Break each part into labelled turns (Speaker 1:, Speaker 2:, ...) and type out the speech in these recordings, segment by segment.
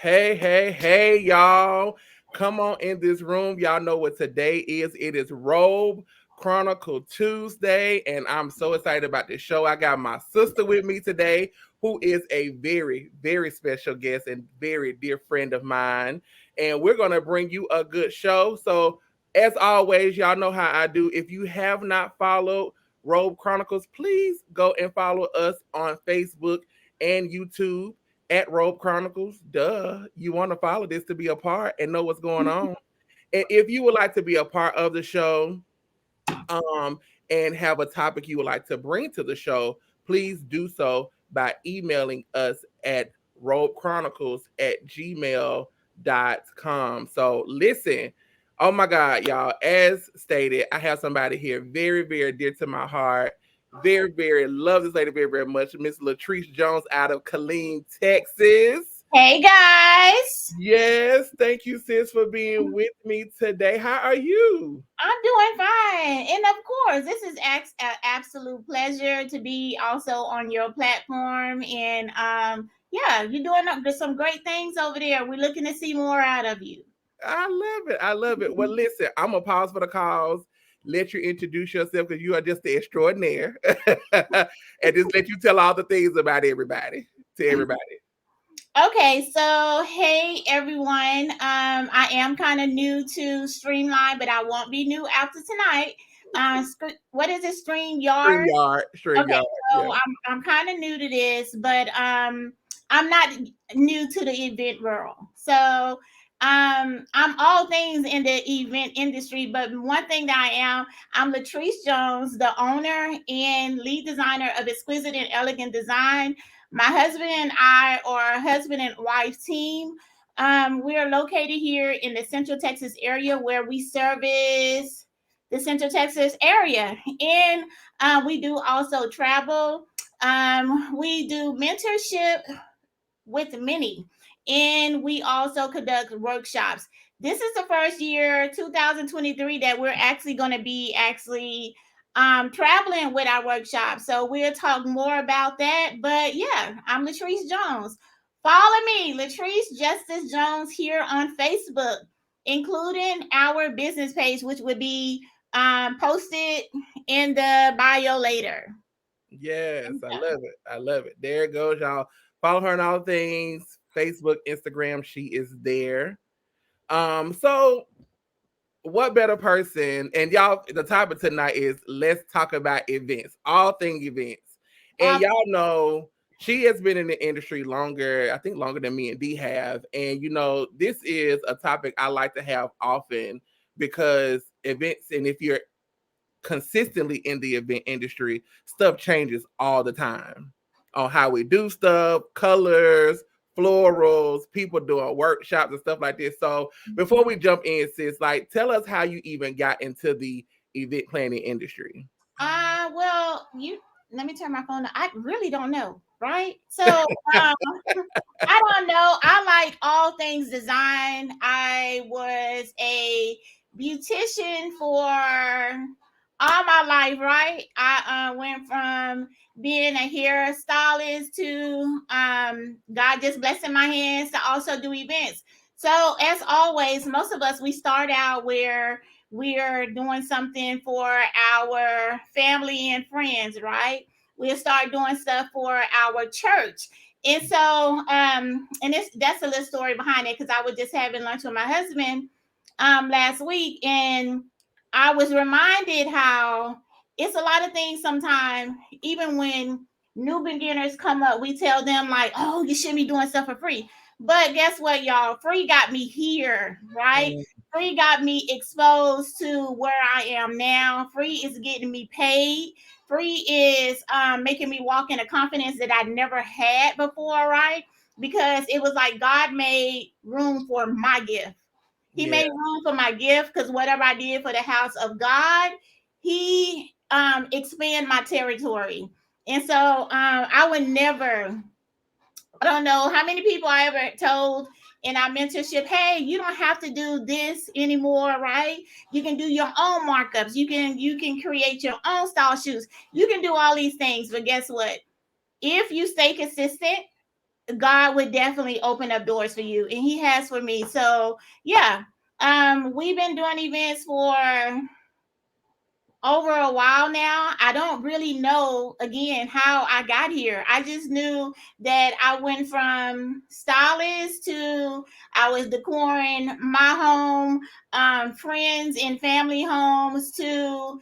Speaker 1: Hey, y'all. Come on in this room. Y'all know what today is. It is Robe Chronicle Tuesday, and I'm so excited about this show. I got my sister with me today, who is a very, very special guest and very dear friend of mine. And we're going to bring you a good show. So, as always, y'all know how I do. If you have not followed Robe Chronicles, please go and follow us on Facebook and YouTube at Robe Chronicles. Duh. You want to follow this to be a part and know what's going on. And if you would like to be a part of the show, and have a topic you would like to bring to the show, please do so by emailing us at robechronicles@gmail.com. So listen, oh my God, y'all, as stated, I have somebody here very, very dear to my heart. Very, very love this lady very, very much. Miss Latrice Jones out of Killeen, Texas.
Speaker 2: Hey guys,
Speaker 1: Yes, thank you, sis, for being with me today. How are you?
Speaker 2: I'm doing fine. And of course, this is an absolute pleasure to be also on your platform. And yeah, you're doing some great things over there. We're looking to see more out of you.
Speaker 1: I love it. I love it. Well, listen, I'm gonna pause for the calls. Let you introduce yourself because you are just the extraordinaire, and just let you tell all the things about everybody to everybody.
Speaker 2: Okay, so hey everyone. I am kind of new to Streamline, but I won't be new after tonight. What is it? StreamYard? Okay,
Speaker 1: Streamyard. Yeah.
Speaker 2: so I'm kind of new to this, but I'm not new to the event world. So I'm all things in the event industry, but one thing that I'm Latrice Jones, the owner and lead designer of Exquisite and Elegant Design. My husband and I are a husband and wife team. We are located here in the Central Texas area where we service the Central Texas area. And we do also travel. We do mentorship with many, and we also conduct workshops. This is the first year, 2023, that we're actually going to be traveling with our workshop. So we'll talk more about that. But yeah, I'm Latrice Jones. Follow me, Latrice Justice Jones, here on Facebook, including our business page, which would be posted in the bio later.
Speaker 1: Yes, I love it. I love it. There it goes, y'all. Follow her on all things Facebook, Instagram. She is there. So what better person? And y'all, the topic tonight is let's talk about events, all thing events. And
Speaker 2: Um,
Speaker 1: y'all know she has been in the industry longer, I think longer than me and D have. And this is a topic I like to have often because events, and if you're consistently in the event industry, stuff changes all the time on how we do stuff, colors, florals, people doing workshops and stuff like this. So before we jump in, sis, like tell us how you even got into the event planning industry.
Speaker 2: well, you let me turn my phone on. I really don't know, right? So, um, I don't know. I like all things design. I was a beautician for all my life, right? I went from being a hairstylist to God just blessing my hands to also do events. So as always, most of us we start out where we're doing something for our family and friends, right? We'll start doing stuff for our church. And so, and that's a little story behind it because I was just having lunch with my husband last week, and I was reminded how it's a lot of things sometimes, even when new beginners come up, we tell them like, oh, you shouldn't be doing stuff for free. But guess what, y'all? Free got me here, right? Free got me exposed to where I am now. Free is getting me paid. Free is making me walk in a confidence that I never had before, right? Because it was like God made room for my gift. He
Speaker 1: Yeah.
Speaker 2: made room for my gift because whatever I did for the house of God, He expand my territory. And so I would never, I don't know how many people I ever told in our mentorship, hey, you don't have to do this anymore, right? You can do your own markups. You can create your own style shoes. You can do all these things, but guess what? If you stay consistent, God would definitely open up doors for you, and He has for me. So yeah, we've been doing events for over a while now. I don't really know again how I got here. I just knew that I went from stylist to I was decoring my home, friends and family homes, to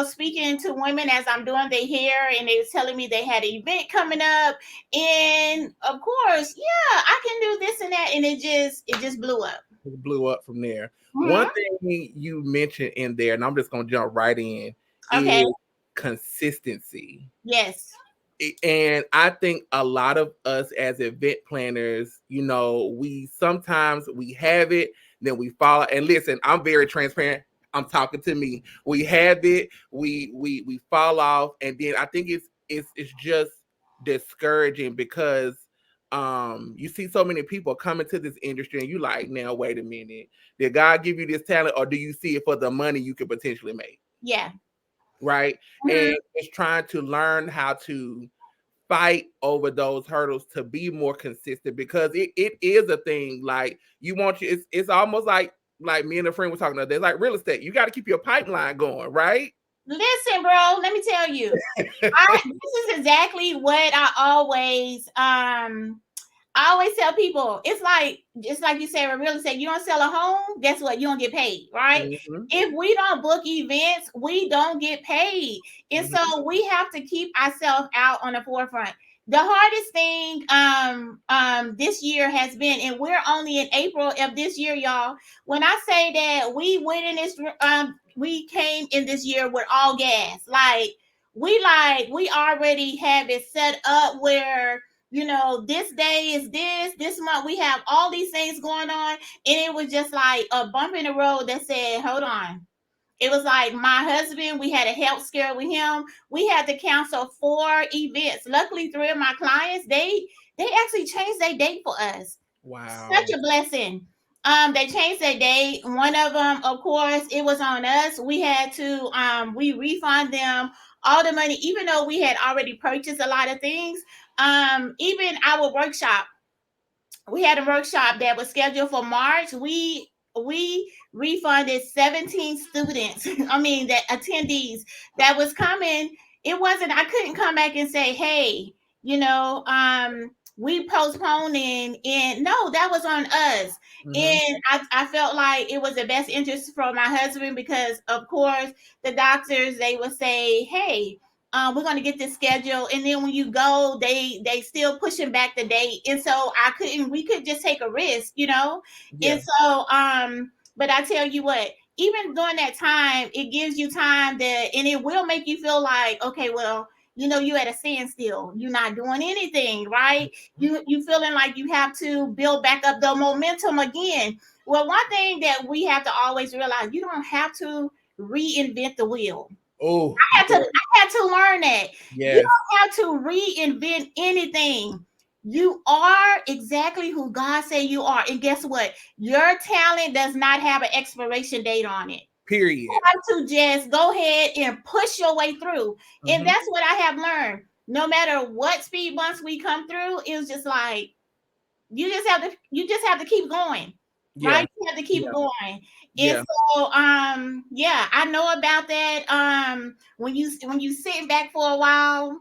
Speaker 2: speaking to women as I'm doing their hair, and they was telling me they had an event coming up, and of course, yeah, I can do this and that, and it just blew up.
Speaker 1: It blew up from there. One
Speaker 2: Mhm.
Speaker 1: thing you mentioned in there, and I'm just gonna jump right in,
Speaker 2: Okay.
Speaker 1: is consistency.
Speaker 2: Yes.
Speaker 1: And I think a lot of us as event planners, we sometimes we have it, then we follow. And listen, I'm very transparent. I'm talking to me. We have it, we fall off, and then I think it's just discouraging because you see so many people come into this industry and you like, now wait a minute, did God give you this talent, or do you see it for the money you could potentially make?
Speaker 2: Yeah.
Speaker 1: Right. And
Speaker 2: Mhm.
Speaker 1: it's trying to learn how to fight over those hurdles to be more consistent, because it is a thing. Like, it's almost like me and a friend were talking about, there's like real estate, you got to keep your pipeline going, right?
Speaker 2: Listen, bro, let me tell you. This is exactly what I always tell people. It's like, just like you say with real estate, you don't sell a home, guess what? You don't get paid, right?
Speaker 1: Mhm,
Speaker 2: If we don't book events, we don't get paid. And
Speaker 1: mhm.
Speaker 2: so we have to keep ourselves out on the forefront. The hardest thing this year has been, and we're only in April of this year, y'all. When I say that we came in this year with all gas, we already have it set up where this day is this month we have all these things going on, and it was just like a bump in the road that said, hold on. It was like my husband, we had a health scare with him. We had to cancel 4 events. Luckily, 3 of my clients, they actually changed their date for us. Such
Speaker 1: Wow.
Speaker 2: a blessing. They changed their date. One of them, of course, it was on us. We had to we refund them all the money, even though we had already purchased a lot of things. Even our workshop, we had a workshop that was scheduled for March. We refunded 17 students. I mean, that attendees that was coming. It wasn't. I couldn't come back and say, "Hey, we postponing." And no, that was on us.
Speaker 1: Mhm.
Speaker 2: And I felt like it was the best interest for my husband because, of course, the doctors, they would say, "Hey, we're going to get this schedule," and then when you go, they still pushing back the date, and so we could just take a risk. And
Speaker 1: Yeah.
Speaker 2: so but I tell you what, even during that time, it gives you time that, and it will make you feel like, okay, well, you at a standstill, you're not doing anything, right? You feeling like you have to build back up the momentum again. Well, one thing that we have to always realize, you don't have to reinvent the wheel.
Speaker 1: Oh,
Speaker 2: I had to learn that. You
Speaker 1: yes.
Speaker 2: don't have to reinvent anything. You are exactly who God said you are. And guess what? Your talent does not have an expiration date on it. You
Speaker 1: Period.
Speaker 2: have to just go ahead and push your way through. And
Speaker 1: Mhm.
Speaker 2: that's what I have learned. No matter what speed bumps we come through, it's just like you just have to keep going,
Speaker 1: Yeah.
Speaker 2: right? You have to keep
Speaker 1: Yeah.
Speaker 2: going. And
Speaker 1: Yeah.
Speaker 2: so yeah, I know about that. When you sitting back for a while,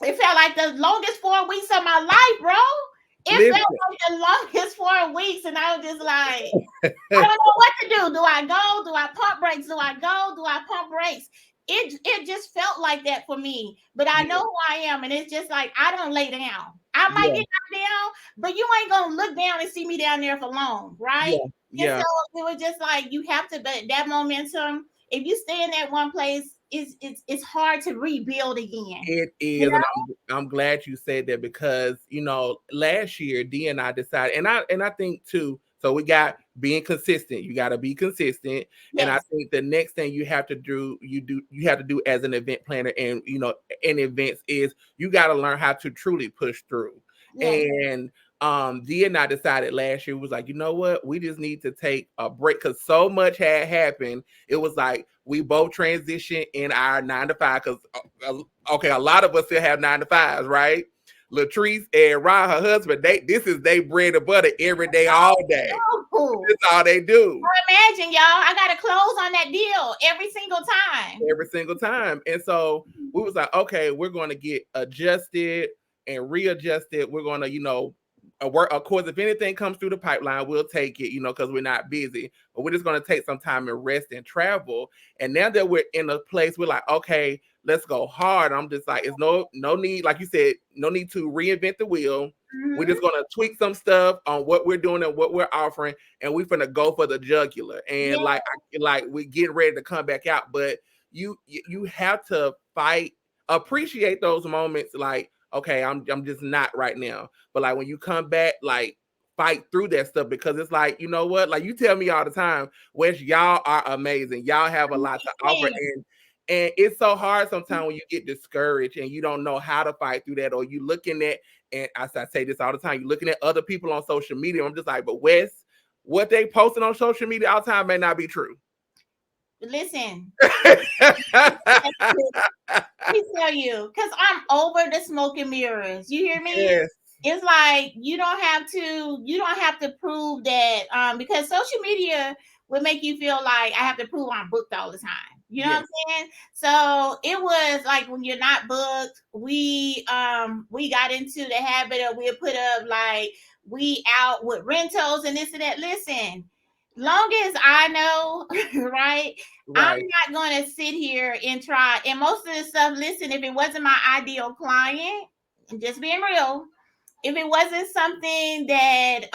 Speaker 2: it felt like the longest 4 weeks of my life, bro. It felt
Speaker 1: Listen.
Speaker 2: like the longest 4 weeks, and I was just like, I don't know what to do. Do I go? Do I pump brakes? Do I go? Do I pump brakes? It just felt like that for me. But I know
Speaker 1: Yeah.
Speaker 2: who I am, and it's just like I don't lay down. I might
Speaker 1: Yeah.
Speaker 2: get knocked down, but you ain't gonna look down and see me down there for long, right?
Speaker 1: Yeah.
Speaker 2: And so
Speaker 1: Yeah.
Speaker 2: it was just like you have to, but that momentum, if you stay in that one place, it's hard to rebuild again.
Speaker 1: It
Speaker 2: You
Speaker 1: is, and
Speaker 2: know?
Speaker 1: I'm glad you said that, because last year D and I decided, and I think too. So we got being consistent. You got to be consistent, and I
Speaker 2: Yes,
Speaker 1: think the next thing you have to do as an event planner, and in events, is you got to learn how to truly push through.
Speaker 2: yes,
Speaker 1: And D and I decided last year, was like, you know what, we just need to take a break, because so much had happened. It was like we both transitioned in our 9 to 5, because okay, a lot of us still have 9 to 5s, right? Latrice and Rod, her husband, this is their bread and butter every day, all day.
Speaker 2: Oh,
Speaker 1: That's all they do.
Speaker 2: imagine, y'all. I got to close on that deal every single time.
Speaker 1: Every single time. And so we was like, okay, we're going to get adjusted and readjusted. We're going to, work. Of course, if anything comes through the pipeline, we'll take it, because we're not busy. But we're just going to take some time and rest and travel. And now that we're in a place, we're like, okay, let's go hard. I'm just like, it's no need, like you said, no need to reinvent the wheel. We're just gonna tweak some stuff on what we're doing and what we're offering, and we're gonna go for the jugular. And
Speaker 2: Yeah.
Speaker 1: like we get ready to come back out, but you have to fight, appreciate those moments. Like, okay, I'm just not right now, but like when you come back, like fight through that stuff, because it's like, you know what? Like you tell me all the time, Wes, y'all are amazing. Y'all have a lot to offer, and it's so hard sometimes when you get discouraged and you don't know how to fight through that, or you looking at, and I say this all the time, you're looking at other people on social media. I'm just like, but Wes, what they posting on social media all the time may not be true.
Speaker 2: Listen, let me tell you, because I'm over the smoke and mirrors. You hear me?
Speaker 1: Yes.
Speaker 2: It's like you don't have to prove that, because social media would make you feel like I have to prove I'm booked all the time. You know what I'm saying? So it was like when you're not booked, we got into the habit of we'll put up like we out with rentals and this and that. Listen, long as I know, right? I'm not going to sit here and try. And most of the stuff, listen, if it wasn't my ideal client, just being real, if it wasn't something that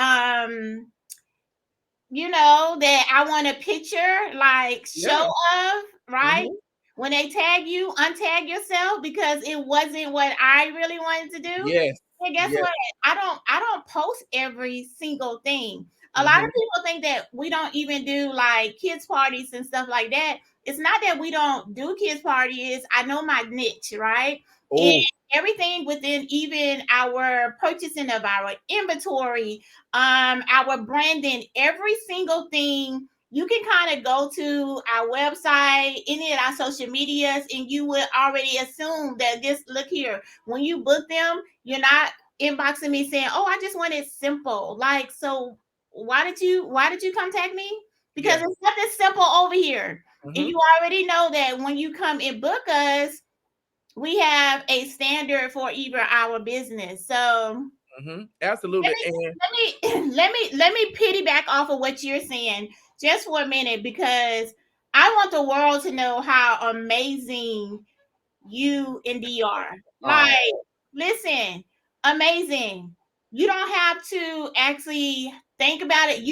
Speaker 2: that I want a picture like show of, right? When they tag you, untag yourself because it wasn't what I really wanted to do.
Speaker 1: Yes.
Speaker 2: And guess what? I don't post every single thing. A lot of people think that we don't even do like kids parties and stuff like that. It's not that we don't do kids parties. I know my niche, right? And everything within even our purchasing of our inventory, our branding, every single thing, you can kind of go to our website, any of our social medias, and you would already assume that this, look here, when you book them, you're not inboxing me saying, oh, I just want it simple. Like, so why did you contact me? Because it's nothing simple over here. And you already know that when you come and book us, we have a standard for either our business. So
Speaker 1: absolutely.
Speaker 2: Let me piggyback off of what you're saying just for a minute, because I want the world to know how amazing you and D are. Like, listen, amazing. You don't have to actually think about it.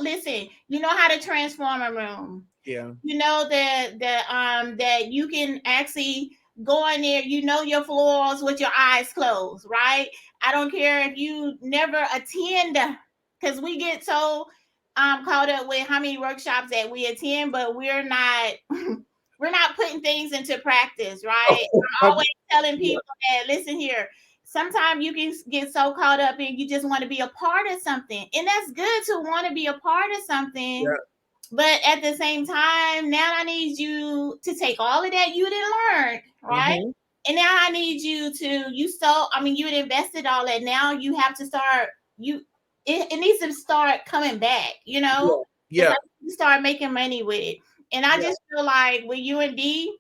Speaker 2: Listen, you know how to transform a room.
Speaker 1: Yeah.
Speaker 2: You know that you can actually go in there, your floors with your eyes closed, right? I don't care if you never attend, because we get so caught up with how many workshops that we attend, but we're not we're not putting things into practice, right? I'm always telling people that, listen here, sometimes you can get so caught up and you just want to be a part of something. And that's good to want to be a part of something.
Speaker 1: Yeah.
Speaker 2: But at the same time, now I need you to take all of that you didn't learn, right? And now I need you to, you had invested all that. Now you have to start, it needs to start coming back,
Speaker 1: Yeah.
Speaker 2: It's like you start making money with it. And I just feel like with you and D,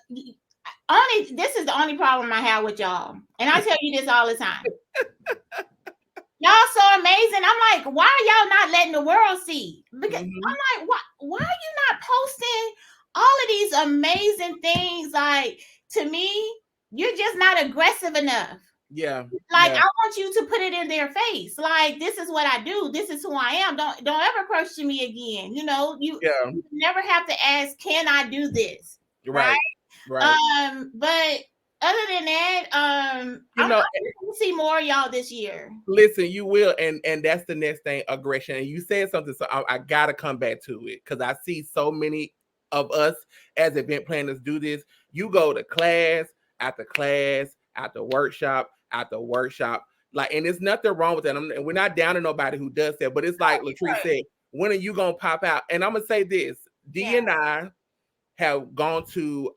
Speaker 2: this is the only problem I have with y'all. And I tell you this all the time. Y'all so amazing. I'm like, why are y'all not letting the world see? Because I'm like, why are you not posting all of these amazing things? Like, to me, you're just not aggressive enough.
Speaker 1: Yeah.
Speaker 2: Like, I want you to put it in their face. Like, this is what I do. This is who I am. Don't ever question me again. You never have to ask, can I do this? Right. But other than that, I'm gonna see more of y'all this year.
Speaker 1: Listen, you will, and that's the next thing, aggression. And you said something, so I gotta come back to it, because I see so many of us as event planners do this. You go to class after workshop after workshop, like, and there's nothing wrong with that. And we're not down to nobody who does that, but it's like Latrice said, when are you gonna pop out? And I'm gonna say this: D and I have gone to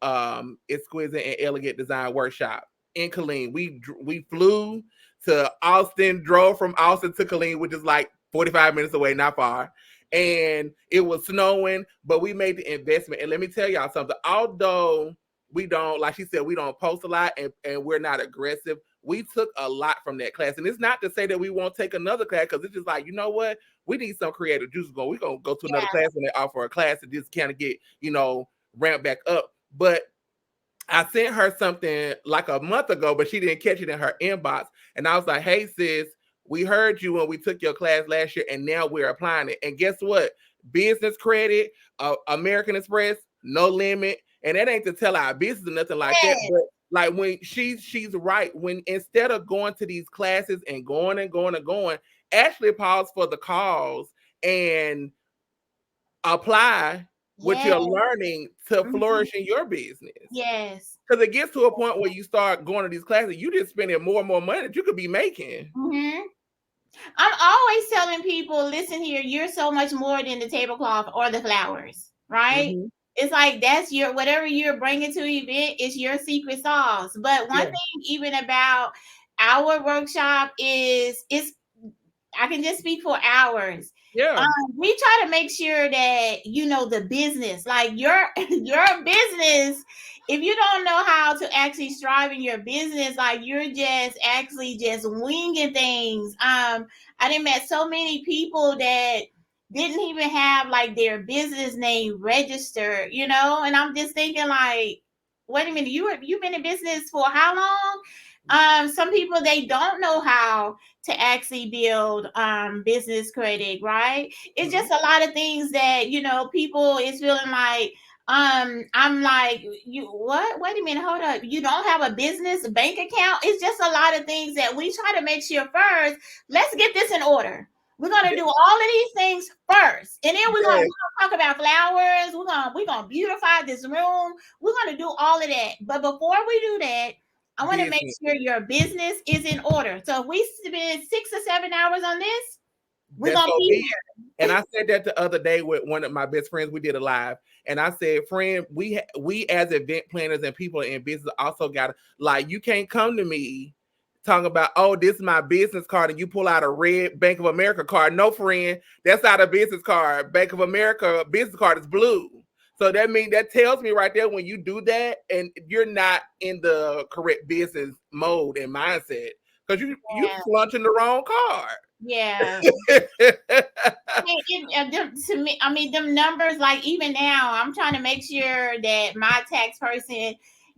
Speaker 1: exquisite and elegant design workshop, in Killeen. We flew to Austin, drove from Austin to Killeen, which is like 45 minutes away, not far. And it was snowing, but we made the investment. And let me tell y'all something. Although we don't, like she said, we don't post a lot and we're not aggressive, we took a lot from that class. And it's not to say that we won't take another class, because it's just like, you know what? We need some creative juice going. We're going to go to another class when they offer a class to just kind of get, ramp back up. But I sent her something like a month ago, but she didn't catch it in her inbox. And I was like, hey, sis, we heard you when we took your class last year, and now we're applying it. And guess what? Business credit, American Express, no limit. And that ain't to tell our business or nothing like that. But like when she's right. When instead of going to these classes and going and going and going, actually pause for the calls and apply what you're learning to flourish in your business.
Speaker 2: Yes.
Speaker 1: Because it gets to a point where you start going to these classes, you just spending more and more money that you could be making.
Speaker 2: I'm always telling people, listen here, you're so much more than the tablecloth or the flowers, right? It's like that's your, whatever you're bringing to the event is your secret sauce. But one thing even about our workshop is I can just speak for hours. We try to make sure that the business, like your business. If you don't know how to actually strive in your business, like you're just actually just winging things. I done met so many people that didn't even have like their business name registered, and I'm just thinking like, wait a minute, you've been in business for how long? Some people, they don't know how to actually build business credit, right? It's just a lot of things that people is feeling like I'm like, you what? Wait a minute, hold up. You don't have a business bank account? It's just a lot of things that we try to make sure first. Let's get this in order. We're gonna do all of these things first, and then we're gonna talk about flowers. We're gonna beautify this room. We're gonna do all of that. But before we do that, I want to make sure your business is in order. So if we spend 6 or 7 hours on this, we're gonna be here.
Speaker 1: And I said that the other day with one of my best friends. We did a live, and I said, friend, we as event planners and people in business also got to, like, you can't come to me talking about, oh, this is my business card, and you pull out a red Bank of America card. No, friend, that's not a business card. Bank of America business card is blue. So that tells me right there, when you do that and you're not in the correct business mode and mindset, because you launching the wrong card.
Speaker 2: To me, I mean, them numbers, like even now, I'm trying to make sure that my tax person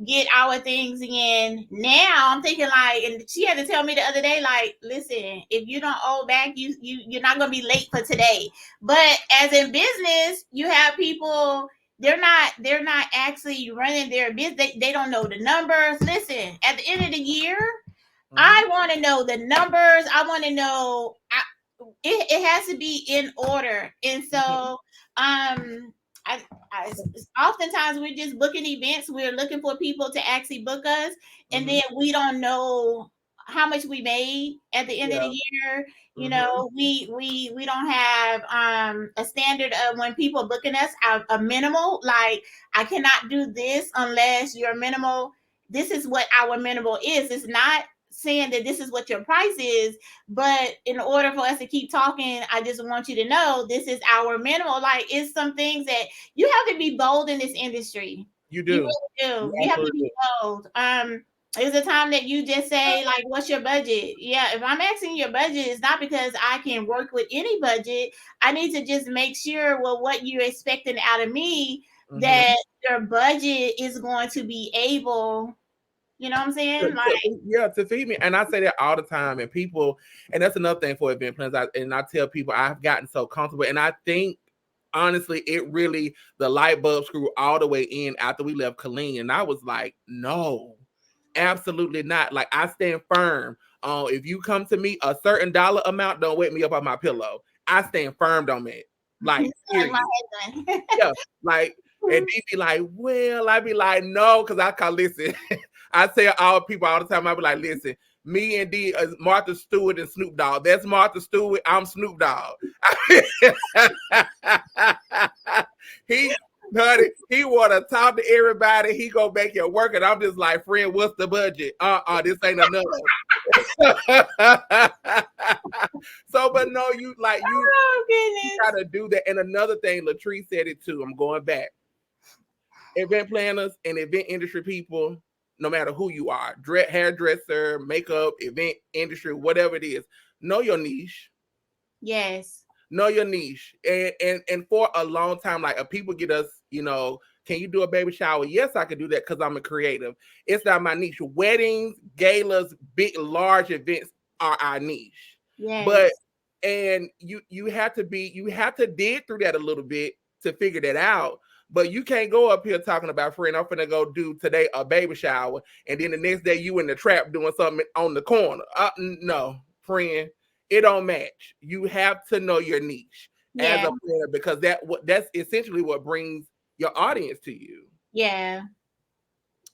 Speaker 2: get our things in. Now I'm thinking like, and she had to tell me the other day, like, listen, if you don't owe back, you're not gonna be late for today. But as in business, you have people, they're not actually running their business. They don't know the numbers. Listen, at the end of the year, I want to know the numbers. I want to know. It has to be in order, and so oftentimes we're just booking events. We're looking for people to actually book us, and then we don't know how much we made at the end of the year. We don't have a standard of when people booking us a minimal. Like, I cannot do this unless your minimal. This is what our minimal is. It's not saying that this is what your price is, but in order for us to keep talking, I just want you to know this is our minimal. Like, it's some things that you have to be bold in this industry.
Speaker 1: You do.
Speaker 2: You really do. You have to be bold. There's a time that you just say, like, what's your budget? Yeah, if I'm asking your budget, it's not because I can work with any budget. I need to just make sure, well, what you're expecting out of me, that your budget is going to be able, you know what I'm saying?
Speaker 1: To feed me. And I say that all the time. And people, and that's another thing for event planners. I tell people, I've gotten so comfortable. And I think, honestly, the light bulb screw all the way in after we left Killeen. And I was like, no, absolutely not. Like, I stand firm. If you come to me a certain dollar amount, don't wake me up on my pillow. I stand firm on it. Like, yeah, like, and they be like, well, I be like, no, because I can't listen. I tell all people all the time, I be like, listen, me and D is Martha Stewart and Snoop Dogg. That's Martha Stewart. I'm Snoop Dogg. Honey, he want to talk to everybody. He go make it work, and I'm just like, friend, what's the budget? This ain't enough. So, but no,
Speaker 2: Oh
Speaker 1: you
Speaker 2: goodness.
Speaker 1: gotta do that. And another thing, Latrice said it too. I'm going back. Event planners and event industry people, no matter who you are, hairdresser, makeup, event industry, whatever it is, know your niche.
Speaker 2: Yes.
Speaker 1: Know your niche. And for a long time, like people get us, can you do a baby shower? Yes, I can do that because I'm a creative. It's not my niche. Weddings, galas, big large events are our niche. But
Speaker 2: Yes.
Speaker 1: and you have to dig through that a little bit to figure that out. But you can't go up here talking about, friend, I'm finna go do today a baby shower, and then the next day you in the trap doing something on the corner. No, friend, it don't match. You have to know your niche as
Speaker 2: Yeah.
Speaker 1: a planner because that's essentially what brings your audience to you.
Speaker 2: Yeah.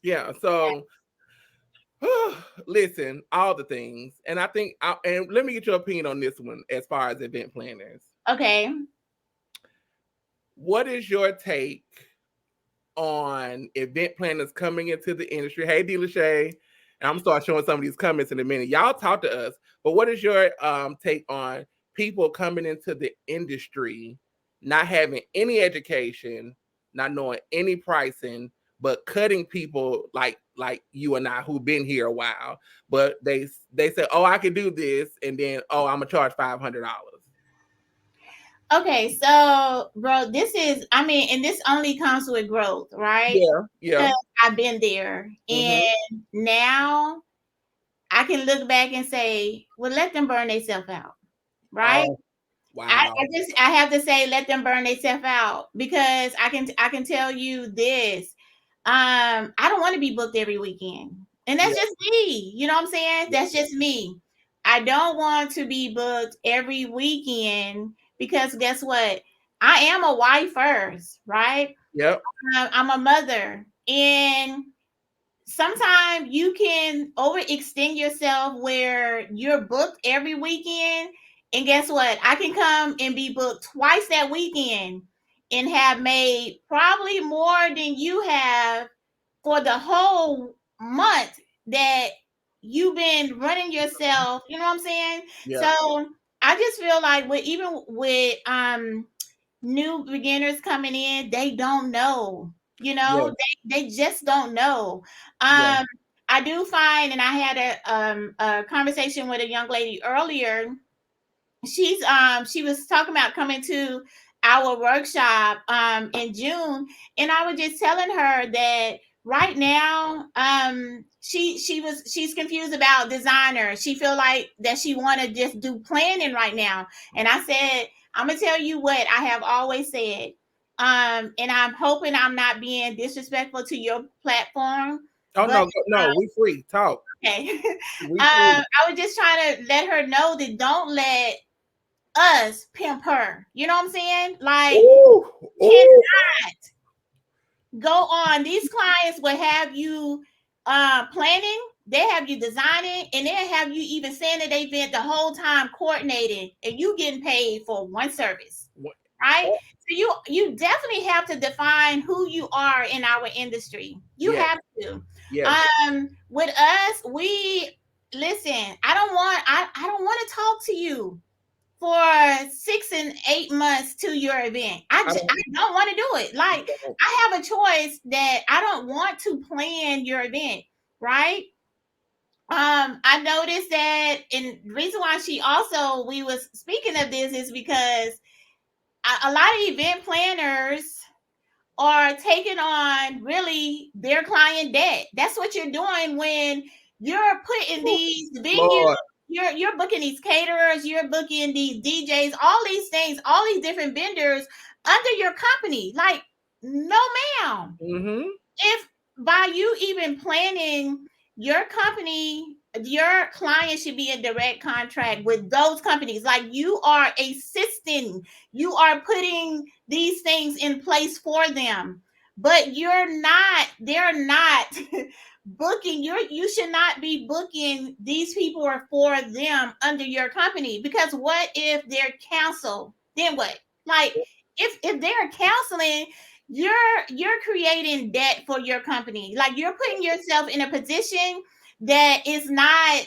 Speaker 1: Yeah. So listen, all the things, and I think, and let me get your opinion on this one as far as event planners.
Speaker 2: Okay.
Speaker 1: What is your take on event planners coming into the industry? Hey, D. Lachey, and I'm gonna start showing some of these comments in a minute. Y'all talk to us, but what is your take on people coming into the industry, not having any education, not knowing any pricing, but cutting people like you and I who've been here a while, but they say, oh, I can do this, and then I'm gonna charge $500.
Speaker 2: Okay, so bro, I mean, and this only comes with growth, right?
Speaker 1: Yeah, yeah.
Speaker 2: Because I've been there.
Speaker 1: Mm-hmm.
Speaker 2: And now I can look back and say, well, let them burn themselves out, right?
Speaker 1: Oh, wow.
Speaker 2: I have to say let them burn themselves out because I can tell you this. I don't want to be booked every weekend. And that's
Speaker 1: Yeah,
Speaker 2: just me. You know what I'm saying?
Speaker 1: yeah,
Speaker 2: That's just me. I don't want to be booked every weekend because guess what? I am a wife first, right?
Speaker 1: yep,
Speaker 2: I'm a mother. And sometimes you can overextend yourself where you're booked every weekend. And guess what? I can come and be booked twice that weekend and have made probably more than you have for the whole month that you've been running yourself. You know what I'm saying?
Speaker 1: yeah,
Speaker 2: So I just feel like even with new beginners coming in, they don't know. You
Speaker 1: yeah,
Speaker 2: know, they just don't know.
Speaker 1: yeah.
Speaker 2: I do find, and I had a conversation with a young lady earlier. She was talking about coming to our workshop in June, and I was just telling her that right now she's confused about designer. She feel like that she want to just do planning right now. And I said, I'm gonna tell you what I have always said, and I'm hoping I'm not being disrespectful to your platform,
Speaker 1: Oh
Speaker 2: but
Speaker 1: no, no, we free talk.
Speaker 2: okay.
Speaker 1: We free.
Speaker 2: I was just trying to let her know that don't let us pimp her. You know what I'm saying? Like,
Speaker 1: Ooh,
Speaker 2: can
Speaker 1: ooh.
Speaker 2: go on. These clients will have you planning, they have you designing, and they'll have you even saying that they've been the whole time coordinating, and you getting paid for one service, right? So you definitely have to define who you are in our industry. You
Speaker 1: Yes,
Speaker 2: have to.
Speaker 1: yes.
Speaker 2: With us, we listen. I don't want to talk to you for 6 and 8 months to your event.
Speaker 1: I
Speaker 2: I
Speaker 1: don't.
Speaker 2: don't want to do it. Like,
Speaker 1: don't-
Speaker 2: I have a choice that I don't want to plan your event, right? I noticed that, and the reason why we was speaking of this is because a lot of event planners are taking on really their client debt. That's what you're doing when you're putting these venues,
Speaker 1: Lord.
Speaker 2: you're booking these caterers, you're booking these DJs, all these things, all these different vendors under your company. Like, no, ma'am.
Speaker 1: Mm-hmm.
Speaker 2: If by you even planning your company, your client should be in direct contract with those companies. Like, you are assisting, you are putting these things in place for them, but they're not booking you should not be booking these people or for them under your company, because what if they're canceled? Then what? Like, if they're canceling, you're creating debt for your company. Like you're putting yourself in a position that is not,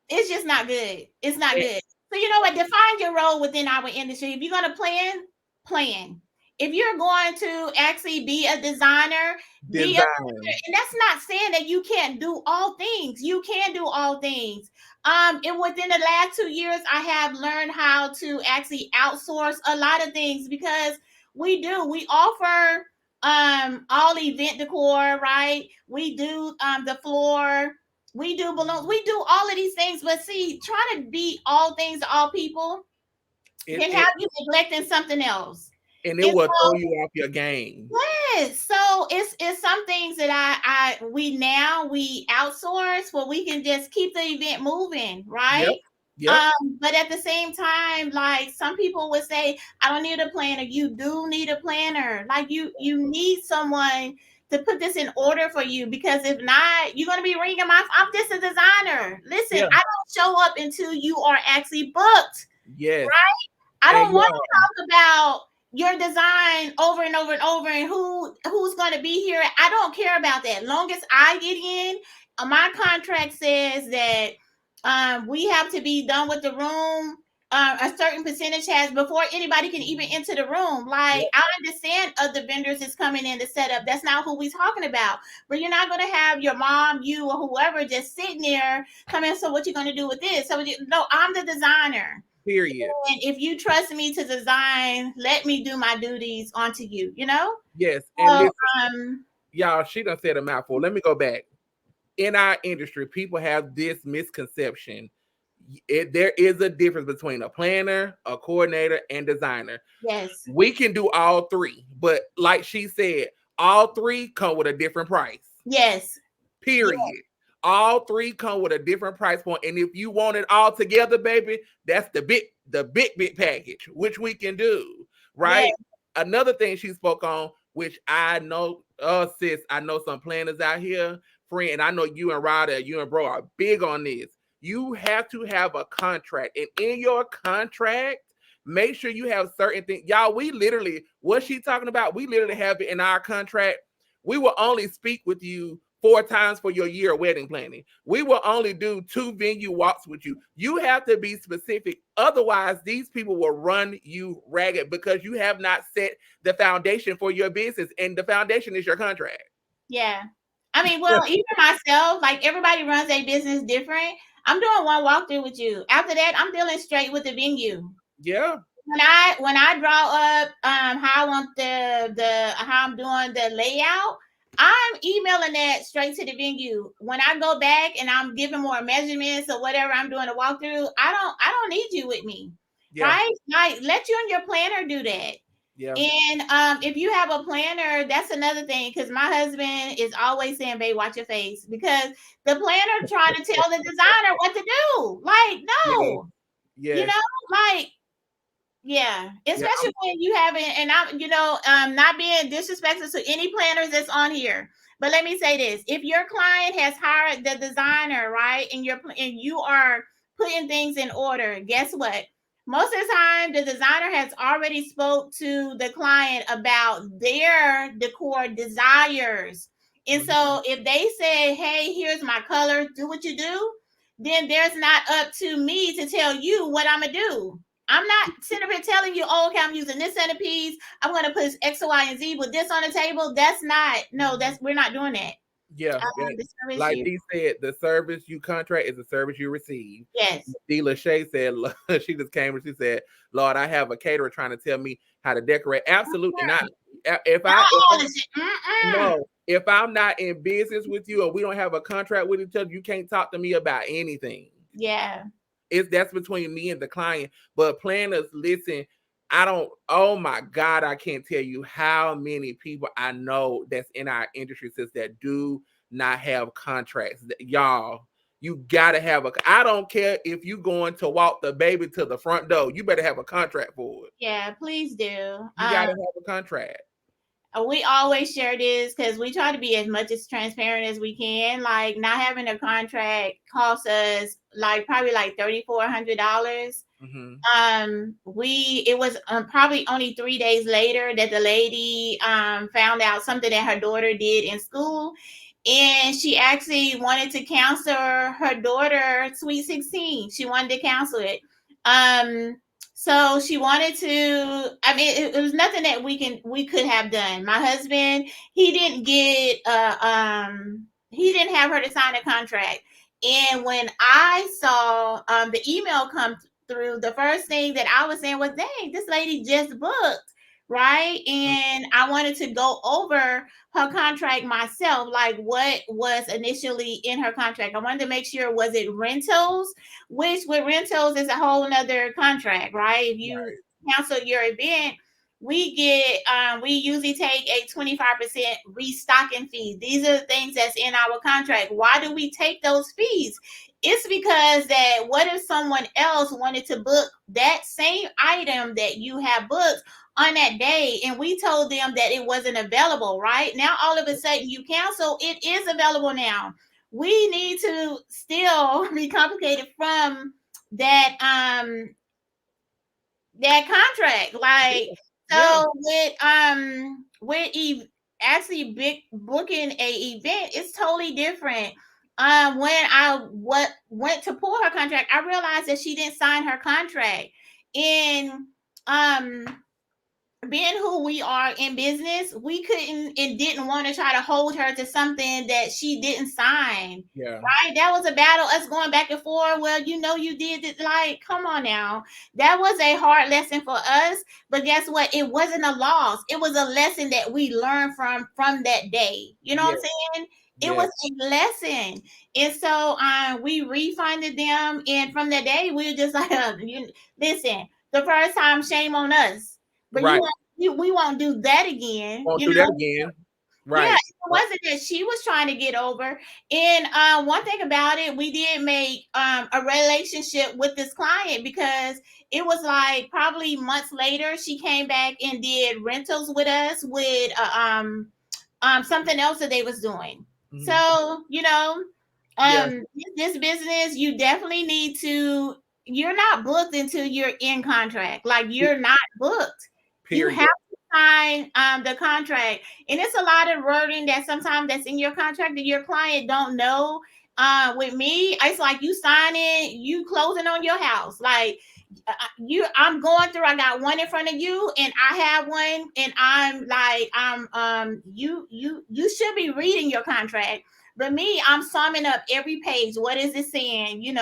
Speaker 2: it's just not good. It's not
Speaker 1: And
Speaker 2: good. So you know what? Define your role within our industry. If you're gonna plan. If you're going to actually be a designer, be a
Speaker 1: design.
Speaker 2: and that's not saying that you can't do all things. You can do all things. And within the last 2 years, I have learned how to actually outsource a lot of things because we offer all event decor, right? We do the floor, we do balloons, we do all of these things. But see, trying to be all things to all people
Speaker 1: It,
Speaker 2: can
Speaker 1: it
Speaker 2: have you neglecting something else.
Speaker 1: and it
Speaker 2: And
Speaker 1: will throw
Speaker 2: so,
Speaker 1: you off your game.
Speaker 2: yes, so it's some things that we outsource where we can just keep the event moving,
Speaker 1: Yep.
Speaker 2: right?
Speaker 1: Yep.
Speaker 2: But at the same time, like some people would say, I don't need a planner. You do need a planner. Like you need someone to put this in order for you, because if not, you're gonna be ringing my. I'm just a designer. Listen,
Speaker 1: Yeah.
Speaker 2: I don't show up until you are actually booked.
Speaker 1: Yes.
Speaker 2: I
Speaker 1: And
Speaker 2: don't want
Speaker 1: y'all,
Speaker 2: to talk about your design over and over and over and who's going to be here. I don't care about that. Long as I get in, my contract says that we have to be done with the room. A certain percentage has before anybody can even enter the room. Like
Speaker 1: yep.
Speaker 2: I understand other vendors is coming in to set up. That's not who we're talking about. But you're not going to have your mom, you, or whoever just sitting there coming. So what you going to do with this? So no, I'm the designer.
Speaker 1: Period.
Speaker 2: And if you trust me to design, let me do my duties onto you, you know?
Speaker 1: Yes. And
Speaker 2: So,
Speaker 1: listen, y'all, she done said a mouthful. Let me go back. In our industry, people have this misconception. There is a difference between a planner, a coordinator, and designer.
Speaker 2: yes,
Speaker 1: We can do all three, but like she said, all three come with a different price.
Speaker 2: yes, yes,
Speaker 1: Period. All three come with a different price point, and if you want it all together, baby, that's the big package, which we can do,
Speaker 2: yes,
Speaker 1: right? Another thing she spoke on, which I know, sis, I know some planners out here, friend, and I know you and Ryder, you and bro are big on this. You have to have a contract, and in your contract, make sure you have certain things. Y'all, we literally, what she talking about, we literally have it in our contract. We will only speak with you 4 times for your year of wedding planning. We will only do 2 venue walks with you. You have to be specific. Otherwise, these people will run you ragged because you have not set the foundation for your business. And the foundation is your contract.
Speaker 2: yeah. I mean, well, even myself, like everybody runs a business different. I'm doing one walkthrough with you. After that, I'm dealing straight with the venue.
Speaker 1: Yeah.
Speaker 2: When I draw up how I want the how I'm doing the layout, I'm emailing that straight to the venue. When I go back and I'm giving more measurements or whatever I'm doing a walkthrough, I don't need you with me.
Speaker 1: Yeah.
Speaker 2: Right? Like let you and your planner do that.
Speaker 1: Yeah.
Speaker 2: And if you have a planner, that's another thing. Because my husband is always saying, "Babe, watch your face," because the planner trying to tell the designer what to do. Like,
Speaker 1: Yes.
Speaker 2: no, you
Speaker 1: Yes.
Speaker 2: know, like yeah,
Speaker 1: Yeah.
Speaker 2: especially when you haven't, and I'm, not being disrespectful to any planners that's on here, but let me say this: if your client has hired the designer, right, and you are putting things in order, guess what? Most of the time, the designer has already spoke to the client about their decor desires, and
Speaker 1: Mhm.
Speaker 2: so if they say, "Hey, here's my color, do what you do," then there's not up to me to tell you what I'm gonna do. I'm not sitting up here telling you, oh, okay, I'm using this centerpiece. I'm going to put X, Y, and Z with this on the table. That's not, no, we're not doing that.
Speaker 1: Yeah.
Speaker 2: The service
Speaker 1: Like
Speaker 2: you,
Speaker 1: D said, the service you contract is the service you receive.
Speaker 2: yes.
Speaker 1: D. Lachey said, she just came and she said, Lord, I have a caterer trying to tell me how to decorate. Absolutely not.
Speaker 2: Not
Speaker 1: If
Speaker 2: all
Speaker 1: I
Speaker 2: this. Mm-mm.
Speaker 1: no, if I'm not in business with you or we don't have a contract with each other, you can't talk to me about anything.
Speaker 2: Yeah.
Speaker 1: That's between me and the client. But planners, listen, I don't, oh my God, I can't tell you how many people I know that's in our industry since that do not have contracts. Y'all, you gotta have I don't care if you going to walk the baby to the front door, you better have a contract for it.
Speaker 2: Yeah, please do.
Speaker 1: You gotta have a contract.
Speaker 2: we always share this because we try to be as much as transparent as we can. Like not having a contract costs us like probably like $3,400.
Speaker 1: Mm-hmm.
Speaker 2: We it was probably only 3 days later that the lady found out something that her daughter did in school, and she actually wanted to cancel her daughter Sweet 16. She wanted to cancel it. um so she wanted to, I mean, it was nothing that we could have done. My husband, he didn't have her to sign a contract. And when I saw the email come through, the first thing that I was saying was, dang, this lady just booked, right? And I wanted to go over her contract myself, like what was initially in her contract. I wanted to make sure, was it rentals, which with rentals is a whole nother contract, right? If you
Speaker 1: Right.
Speaker 2: cancel your event, we usually take a 25% restocking fee. These are the things that's in our contract. Why do we take those fees? It's because that what if someone else wanted to book that same item that you have booked on that day, and we told them that it wasn't available, right? Now all of a sudden you cancel, it is available now. We need to still be complicated from that that contract. Like,
Speaker 1: Yeah.
Speaker 2: so with actually big booking a event, it's totally different. When went to pull her contract, I realized that she didn't sign her contract. And um being who we are in business, we couldn't and didn't want to try to hold her to something that she didn't sign.
Speaker 1: Yeah.
Speaker 2: Right? That was a battle, us going back and forth. Well, you did it. Like, come on now. That was a hard lesson for us. But guess what? It wasn't a loss. It was a lesson that we learned from that day. You know what
Speaker 1: Yeah.
Speaker 2: I'm saying? It
Speaker 1: Yeah.
Speaker 2: was a lesson. And so we refunded them. And from that day, we were just like, listen, the first time, shame on us. But
Speaker 1: Right.
Speaker 2: we won't do that again.
Speaker 1: Won't
Speaker 2: You
Speaker 1: do that
Speaker 2: know,
Speaker 1: again.
Speaker 2: yeah,
Speaker 1: Right.
Speaker 2: it wasn't that she was trying to get over. And one thing about it, we did make a relationship with this client, because it was like probably months later she came back and did rentals with us with something else that they was doing.
Speaker 1: Mm-hmm.
Speaker 2: So,
Speaker 1: Yeah.
Speaker 2: this business, you definitely need to, you're not booked until you're in contract. Like, you're not booked. You
Speaker 1: Period.
Speaker 2: have to sign the contract. And it's a lot of wording that sometimes that's in your contract that your client don't know. With me, it's like you signing, you closing on your house. Like, I'm going through, I got one in front of you and I have one, and I'm like, you should be reading your contract. But me, I'm summing up every page. What is it saying? And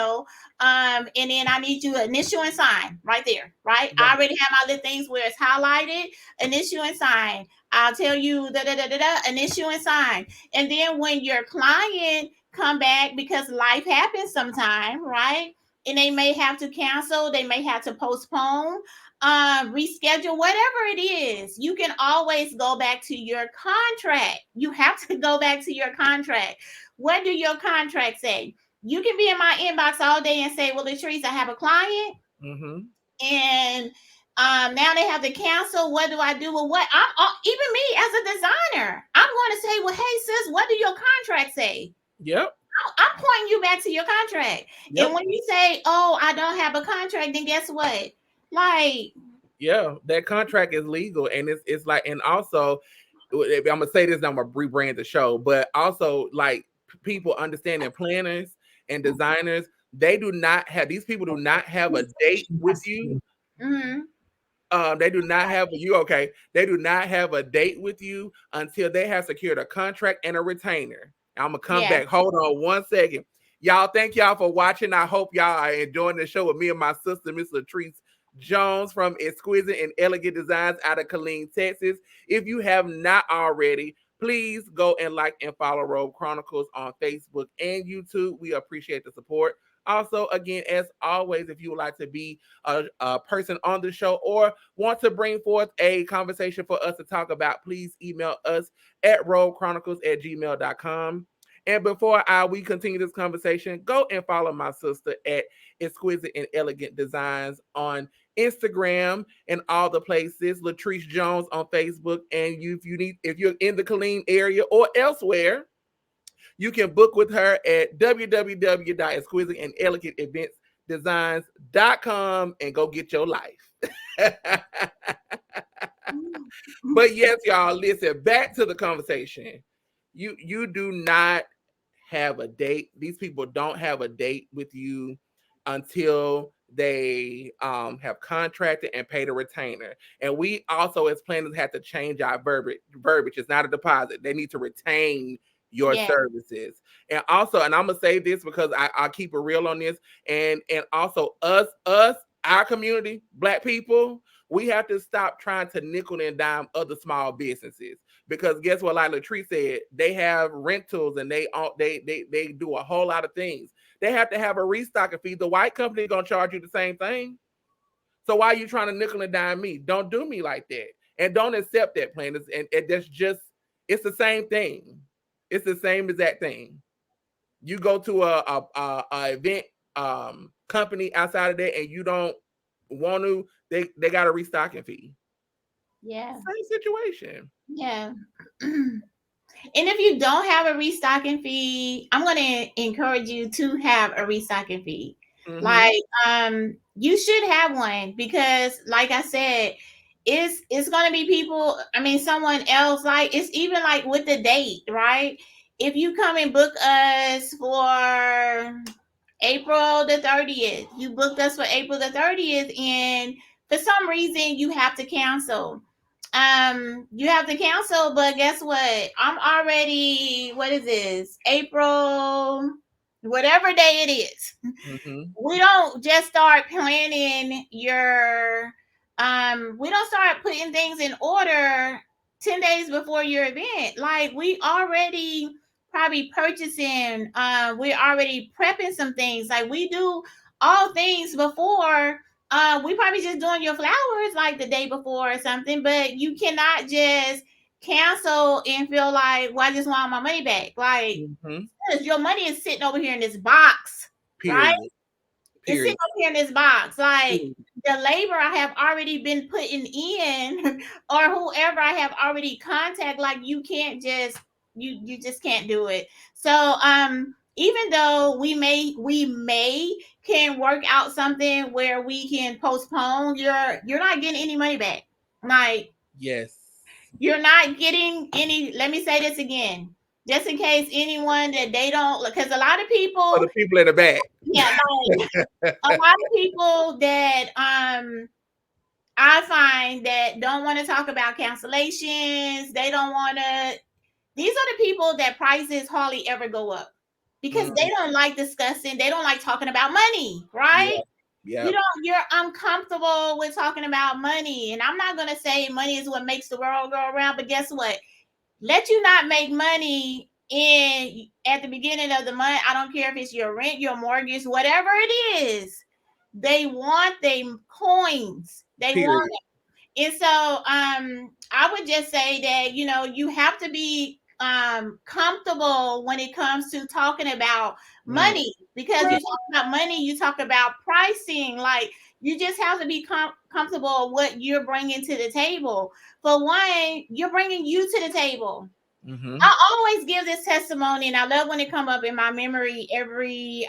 Speaker 2: then I need you to initial and sign right there, right? I
Speaker 1: Right.
Speaker 2: already have my little things where it's highlighted, initial and sign. I'll tell you da da da da da, initial and sign. And then when your client come back, because life happens sometime, right? And they may have to cancel, they may have to postpone, reschedule, whatever it is. You can always go back to your contract. You have to go back to your contract. What do your contract say? You can be in my inbox all day and say, well, Latrice, I have a client,
Speaker 1: Mm-hmm.
Speaker 2: and now they have to cancel. What do I do with what? Even me as a designer, I'm going to say, well, hey, sis, what do your contract say?
Speaker 1: Yep.
Speaker 2: I'm pointing you back to your contract. And
Speaker 1: Yep.
Speaker 2: when you say, oh, I don't have a contract, then guess what? Like,
Speaker 1: Yeah. That contract is legal, and it's like, and also, I'm gonna say this, I'm gonna rebrand the show, but also like people understanding, planners and designers, they do not have, these people do not have a date with you.
Speaker 2: mm-hmm,
Speaker 1: They do not have you okay. They do not have a date with you until they have secured a contract and a retainer. I'm gonna come
Speaker 2: yeah.
Speaker 1: back. Hold on 1 second. Y'all, thank y'all for watching. I hope y'all are enjoying the show with me and my sister, Miss Latrice Jones from Exquisite and Elegant Designs out of Killeen, Texas. If you have not already, please go and like and follow Robe Chronicles on Facebook and YouTube. We appreciate the support. Also, again, as always, if you would like to be a person on the show or want to bring forth a conversation for us to talk about, please email us at robechronicles@gmail.com. And before we continue this conversation, go and follow my sister at Exquisite and Elegant Designs on Instagram and all the places. Latrice Jones on Facebook. And if you're in the Killeen area or elsewhere, you can book with her at www.exquisiteandelegantdesigns.com and go get your life. But yes, y'all, listen, back to the conversation. You do not have a date. These people don't have a date with you until they have contracted and paid a retainer. And we also, as planners, have to change our verbiage. It's not a deposit. They need to retain your
Speaker 2: Yeah.
Speaker 1: services. And also, and I'm gonna say this because I keep it real on this, and also our community, Black people, we have to stop trying to nickel and dime other small businesses, because guess what? Like Latrice said, they have rentals and they do a whole lot of things. They have to have a restocking fee. The white company gonna charge you the same thing. So why are you trying to nickel and dime me? Don't do me like that, and don't accept that plan. And that's just, it's the same thing. It's the same exact thing. You go to a event company outside of that, and you don't want to. They got a restocking fee.
Speaker 2: Yeah.
Speaker 1: Same situation.
Speaker 2: Yeah. And if you don't have a restocking fee, I'm going to encourage you to have a restocking fee.
Speaker 1: Mm-hmm.
Speaker 2: Like, you should have one because, like I said, it's going to be people. I mean, someone else. Like, it's even like with the date, right? If you come and book us for April the 30th, you booked us for April the 30th, and for some reason you have to cancel. You have to cancel, but guess what? I'm already, what is this? April, whatever day it is.
Speaker 1: Mm-hmm.
Speaker 2: We don't just start planning your we don't start putting things in order 10 days before your event. Like, we already probably purchasing, we're already prepping some things. Like, we do all things before. We probably just doing your flowers like the day before or something, but you cannot just cancel and feel like, well, I just want my money back. Like,
Speaker 1: Mm-hmm.
Speaker 2: your money is sitting over here in this box, right?
Speaker 1: Period.
Speaker 2: It's sitting
Speaker 1: Period.
Speaker 2: over here in this box. Like,
Speaker 1: Period.
Speaker 2: the labor I have already been putting in, or whoever I have already contact, like, you can't just, you just can't do it. So even though we may can work out something where we can postpone, you're not getting any money back. Like,
Speaker 1: Yes.
Speaker 2: you're not getting any. Let me say this again, just in case anyone that they don't, because a lot of
Speaker 1: For
Speaker 2: people,
Speaker 1: the people in the back.
Speaker 2: yeah, like, a lot of people that I find that don't want to talk about cancellations. They don't want to. These are the people that prices hardly ever go up because
Speaker 1: Mm,
Speaker 2: they don't like discussing. They don't like talking about money, right?
Speaker 1: yeah.
Speaker 2: You
Speaker 1: Yep.
Speaker 2: don't. You're uncomfortable with talking about money, and I'm not gonna say money is what makes the world go around. But guess what? Let you not make money in at the beginning of the month. I don't care if it's your rent, your mortgage, whatever it is. They want them coins. They want
Speaker 1: Period.
Speaker 2: it. And so I would just say that, you have to be comfortable when it comes to talking about
Speaker 1: Mm.
Speaker 2: money, because you talk about money, you talk about pricing. Like, you just have to be comfortable with what you're bringing to the table. For one, you're bringing you to the table.
Speaker 1: Mm-hmm.
Speaker 2: I always give this testimony, and I love when it come up in my memory every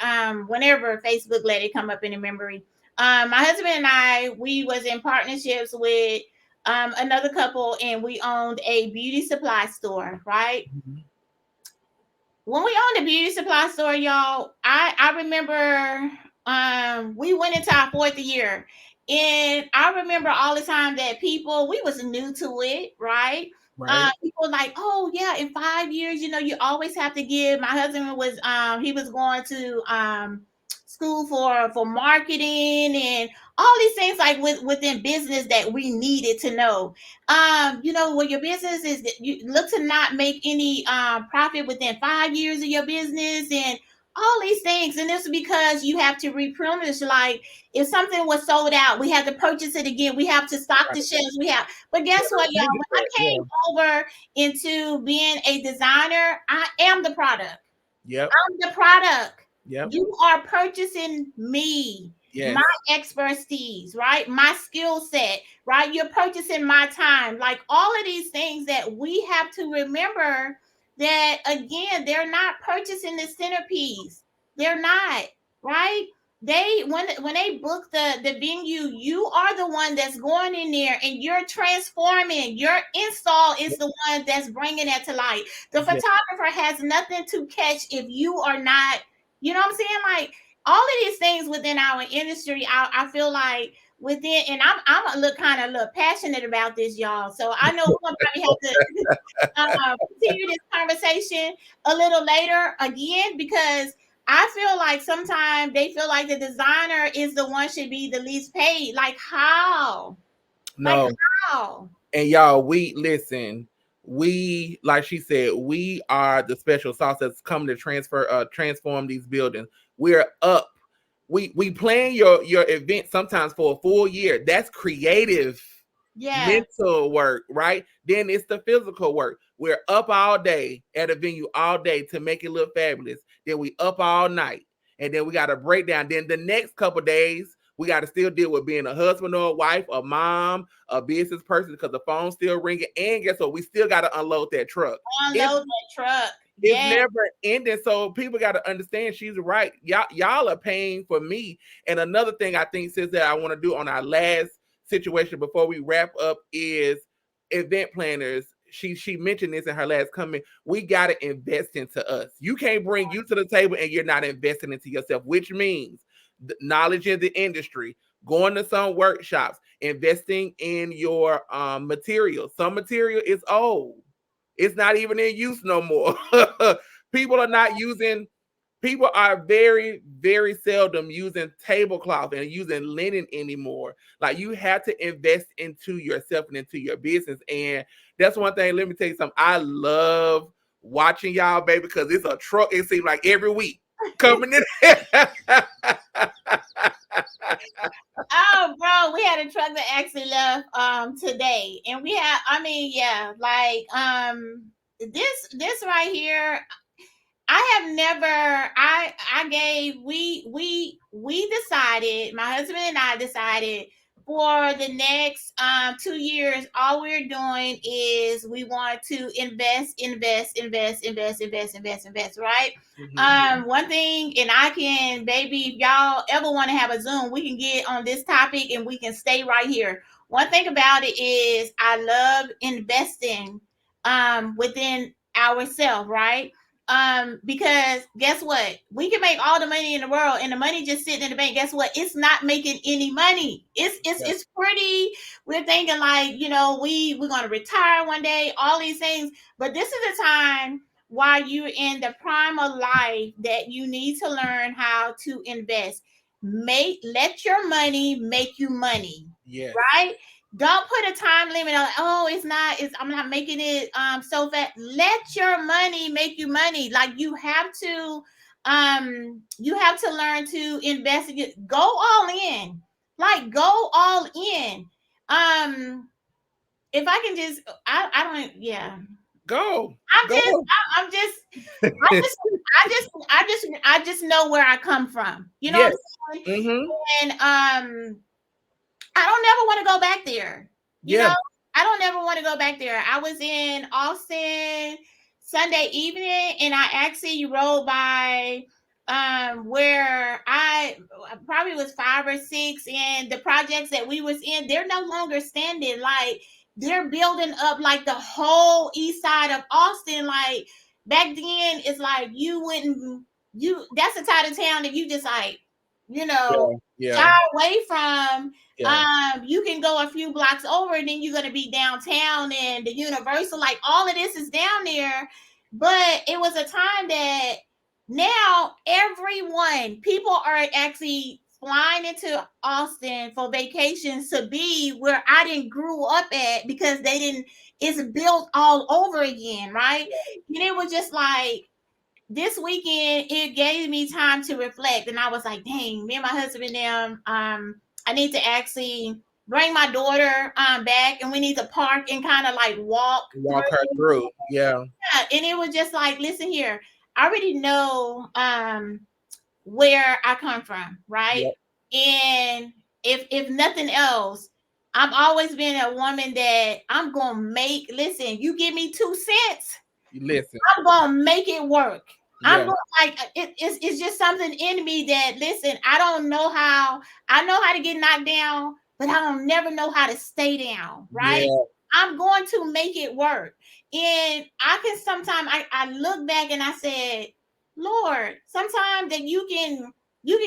Speaker 2: whenever Facebook let it come up in the memory. My husband and I, we was in partnerships with another couple, and we owned a beauty supply store, right?
Speaker 1: Mm-hmm.
Speaker 2: When we owned a beauty supply store, y'all, I remember we went into our fourth year, and I remember all the time that people, we was new to it, right?
Speaker 1: Right.
Speaker 2: People like, oh yeah, in 5 years, you always have to give. My husband was he was going to school for marketing and all these things, like within business that we needed to know. When your business is, you look to not make any profit within 5 years of your business, and all these things. And this is because you have to replenish. Like, if something was sold out, we had to purchase it again. We have to stock the
Speaker 1: Right.
Speaker 2: shelves. But guess
Speaker 1: Yeah,
Speaker 2: what,
Speaker 1: we
Speaker 2: y'all?
Speaker 1: get
Speaker 2: When I
Speaker 1: that.
Speaker 2: came
Speaker 1: Yeah.
Speaker 2: over into being a designer, I am the product.
Speaker 1: Yep.
Speaker 2: I'm the product.
Speaker 1: Yep.
Speaker 2: You are purchasing me, my
Speaker 1: Yes.
Speaker 2: expertise, right? My skill set, right? You're purchasing my time. Like all of these things that we have to remember that again, they're not purchasing the centerpiece. They're not, right? They when they book the venue, you are the one that's going in there and you're transforming. Your install is the one that's bringing that to light. The
Speaker 1: Yes.
Speaker 2: photographer has nothing to catch if you are not, you know what I'm saying? Like all of these things within our industry, I feel like within, and I'm a little kind of a little passionate about this, y'all. So I know we're gonna probably have to continue this conversation a little later again because I feel like sometimes they feel like the designer is the one should be the least paid. Like how? Like
Speaker 1: No.
Speaker 2: how?
Speaker 1: And y'all, we listen. We, like she said, we are the special sauce that's come to transform these buildings. We're up. We plan your event sometimes for a full year. That's creative
Speaker 2: Yeah.
Speaker 1: mental work, right? Then it's the physical work. We're up all day at a venue all day to make it look fabulous. Then we up all night. And then we got a breakdown. Then the next couple days, we got to still deal with being a husband or a wife, a mom, a business person because the phone's still ringing. And guess what? We still got to unload that truck. It's
Speaker 2: Unload that truck.
Speaker 1: it's
Speaker 2: Yeah.
Speaker 1: never ending. So people got to understand she's right. Y'all are paying for me. And another thing I think, sis, that I want to do on our last situation before we wrap up is event planners. She mentioned this in her last comment. We got to invest into us. You can't bring you to the table and you're not investing into yourself, which means knowledge in the industry, going to some workshops, investing in your material. Some material is old. It's not even in use no more. People are not using, people are very, very seldom using tablecloth and using linen anymore. Like you have to invest into yourself and into your business. And that's one thing. Let me tell you something. I love watching y'all, baby, because it's a truck. It seems like every week coming in.
Speaker 2: Oh, bro, we had a truck that actually left today, and we had, I mean, yeah, like this right here. I have never. I gave. We decided. My husband and I decided for the next 2 years. All we're doing is we want to invest. Right.
Speaker 1: Mhm.
Speaker 2: One thing, and I can, baby, if y'all ever want to have a Zoom, we can get on this topic and we can stay right here. One thing about it is I love investing within ourselves, right? Because guess what? We can make all the money in the world and the money just sitting in the bank. Guess what? It's not making any money.
Speaker 1: Yeah.
Speaker 2: It's pretty. We're thinking like, we're gonna retire one day, all these things. But this is the time while you're in the prime of life that you need to learn how to invest. Let your money make you money.
Speaker 1: Yes.
Speaker 2: Right? Don't put a time limit on, oh, I'm not making it so fast. Let your money make you money. Like you have to learn to invest. Go all in. Like go all in. If I can just I don't, yeah.
Speaker 1: Go.
Speaker 2: I'm
Speaker 1: Go.
Speaker 2: just I'm just I just I just know where I come from. You know what
Speaker 1: Yes.
Speaker 2: I'm saying?
Speaker 1: Mm-hmm.
Speaker 2: And I don't never want to go back there. You
Speaker 1: Yeah.
Speaker 2: know, I don't ever want to go back there. I was in Austin Sunday evening and I actually rode by where I probably was 5 or 6, and the projects that we was in, they're no longer standing. Like they're building up like the whole east side of Austin. Like back then it's like you wouldn't, that's the type of town that you just like, you know,
Speaker 1: Yeah.
Speaker 2: shy
Speaker 1: Yeah.
Speaker 2: away from.
Speaker 1: Yeah.
Speaker 2: You can go a few blocks over and then you're gonna be downtown and the Universal, like all of this is down there. But it was a time that now people are actually flying into Austin for vacations to be where I didn't grew up at because they didn't, it's built all over again, right? And it was just like this weekend it gave me time to reflect, and I was like, dang, me and my husband now, I need to actually bring my daughter back, and we need to park and kind of like walk through.
Speaker 1: Walk her through. Yeah.
Speaker 2: Yeah, and it was just like, listen here, I already know where I come from, right?
Speaker 1: Yep.
Speaker 2: And if nothing else, I've always been a woman that I'm gonna make. Listen, you give me 2 cents,
Speaker 1: You listen.
Speaker 2: I'm gonna make it work. I'm
Speaker 1: Yeah.
Speaker 2: gonna like it's just something in me that listen, I don't know how. I know how to get knocked down, but I don't never know how to stay down, right?
Speaker 1: Yeah.
Speaker 2: I'm going to make it work. And I can sometimes I look back and I said, Lord, sometimes that you can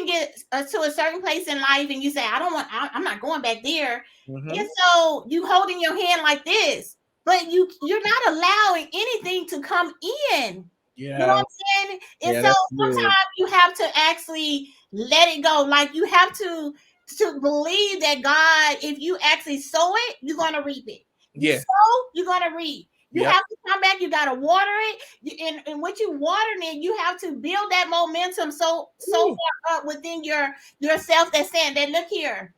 Speaker 2: get to a certain place in life and you say, I'm not going back there.
Speaker 1: Mm-hmm.
Speaker 2: And so you holding your hand like this, but you're not allowing anything to come in. You know
Speaker 1: Yeah.
Speaker 2: what I'm saying? And
Speaker 1: Yeah,
Speaker 2: so
Speaker 1: that's good.
Speaker 2: sometimes you have to actually let it go. Like you have to believe that God, if you actually sow it, you're gonna reap it. You
Speaker 1: Yes.
Speaker 2: sow, you're gonna reap. You
Speaker 1: Yep.
Speaker 2: have to come back. You gotta water it. And what you watering it, you have to build that momentum so
Speaker 1: Ooh.
Speaker 2: far up within yourself that's saying that look here,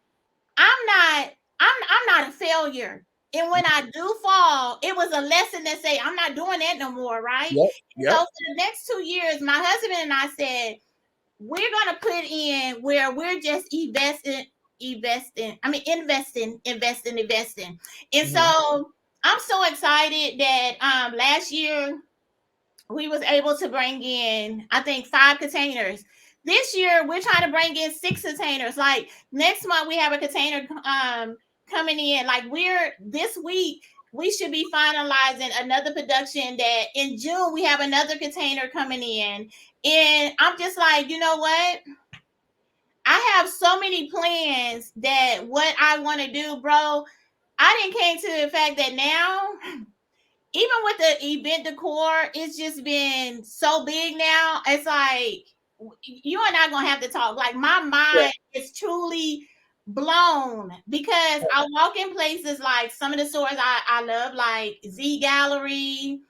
Speaker 2: I'm not I'm not a failure. And when I do fall, it was a lesson that say I'm not doing that no more, right?
Speaker 1: Yep.
Speaker 2: And so
Speaker 1: Yep.
Speaker 2: for the next 2 years, my husband and I said we're gonna put in where we're just investing. And
Speaker 1: Mm-hmm.
Speaker 2: so I'm so excited that last year we was able to bring in I think 5 containers. This year we're trying to bring in 6 containers. Like next month we have a container coming in. Like we're this week we should be finalizing another production that in June we have another container coming in. And I'm just like, you know what? I have so many plans that what I want to do, bro. I didn't came to the fact that now even with the event decor, it's just been so big now. It's like you and I gonna have to talk. Like my
Speaker 1: Yeah.
Speaker 2: mind is truly blown because I walk in places like some of the stores I love, like Z Gallery.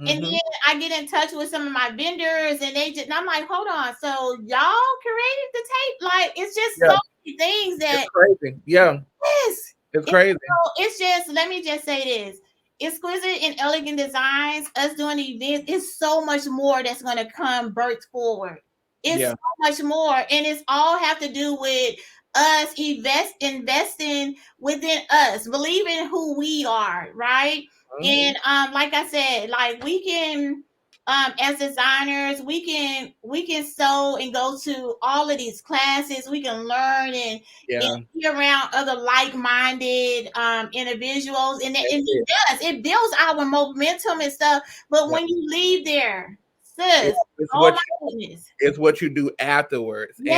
Speaker 2: And
Speaker 1: Mm-hmm.
Speaker 2: then I get in touch with some of my vendors, and and I'm like, hold on, so y'all created the tape? Like, it's just so
Speaker 1: Yeah.
Speaker 2: many things
Speaker 1: It's
Speaker 2: that
Speaker 1: crazy. Yeah.
Speaker 2: yes.
Speaker 1: It's
Speaker 2: And
Speaker 1: crazy.
Speaker 2: so it's just, let me just say this. Exquisite and elegant designs, us doing the event, is so much more that's going to come birth forward. It's
Speaker 1: Yeah.
Speaker 2: so much more. And it's all have to do with us investing within us, believing who we are, right?
Speaker 1: Mhm.
Speaker 2: And like I said, like we can as designers, we can sew and go to all of these classes. We can learn and
Speaker 1: Yeah.
Speaker 2: be around other like-minded individuals, and
Speaker 1: That's
Speaker 2: it
Speaker 1: it.
Speaker 2: does. It builds our momentum and stuff. But
Speaker 1: Yeah.
Speaker 2: when you leave there,
Speaker 1: It,
Speaker 2: sis,
Speaker 1: it's
Speaker 2: oh
Speaker 1: what
Speaker 2: my goodness,
Speaker 1: it's what you do afterwards.
Speaker 2: yes,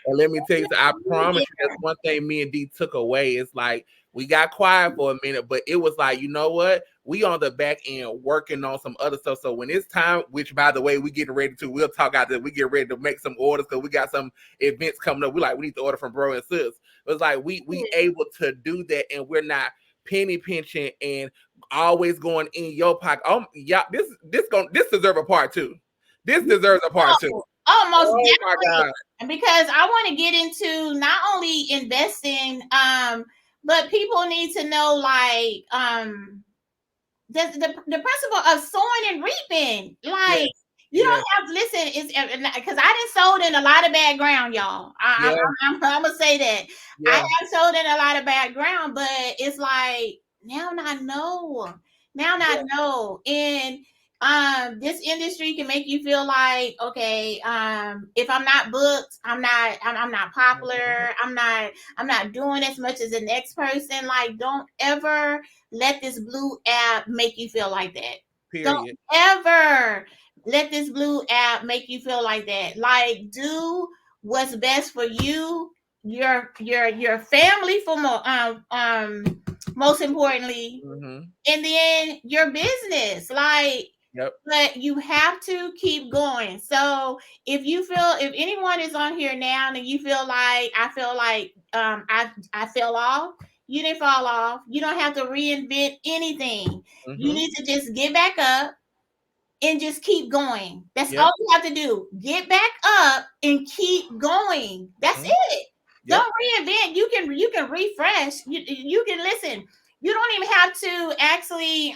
Speaker 1: And let me tell you, so I
Speaker 2: leave
Speaker 1: promise you, that's
Speaker 2: there.
Speaker 1: one thing me and D took away. It's like we got quiet for a minute, but it was like, you know what? We on the back end working on some other stuff. So when it's time, which by the way, we getting ready to, we'll talk out there. We get ready to make some orders because we got some events coming up. We need to order from bro and sis. It's like we able to do that, and we're not penny pinching and always going in your pocket. Yeah, this deserve a part two. This deserves a part two.
Speaker 2: Almost
Speaker 1: Oh my
Speaker 2: definitely.
Speaker 1: God.
Speaker 2: Because I want to get into not only investing, but people need to know like the principle of sowing and reaping.
Speaker 1: Yes.
Speaker 2: Like you
Speaker 1: Yes.
Speaker 2: don't have to listen. It's because I didn't sowed in a lot of bad ground, y'all.
Speaker 1: Yeah.
Speaker 2: I'm gonna say that I
Speaker 1: Yeah.
Speaker 2: have sowed in a lot of bad ground, but it's like now I know. Now I
Speaker 1: Yeah.
Speaker 2: know. And this industry can make you feel like okay, if I'm not booked, I'm not
Speaker 1: Mhm.
Speaker 2: popular. I'm not doing as much as the next person. Like don't ever let this blue app make you feel like that. Don't
Speaker 1: Period.
Speaker 2: ever let this blue app make you feel like that. Like do what's best for you, your family for more most importantly,
Speaker 1: Hmm.
Speaker 2: and then your business. Like
Speaker 1: Yep.
Speaker 2: but you have to keep going. So if anyone is on here now and you feel like I feel like I fell off, you didn't fall off. You don't have to reinvent anything. You
Speaker 1: Hmm.
Speaker 2: need to just get back up and just keep going. That's
Speaker 1: Yep.
Speaker 2: all you have to do. Get back up and keep going. That's
Speaker 1: Hmm.
Speaker 2: it.
Speaker 1: Yep.
Speaker 2: Don't reinvent. You can refresh. You can listen. You don't even have to actually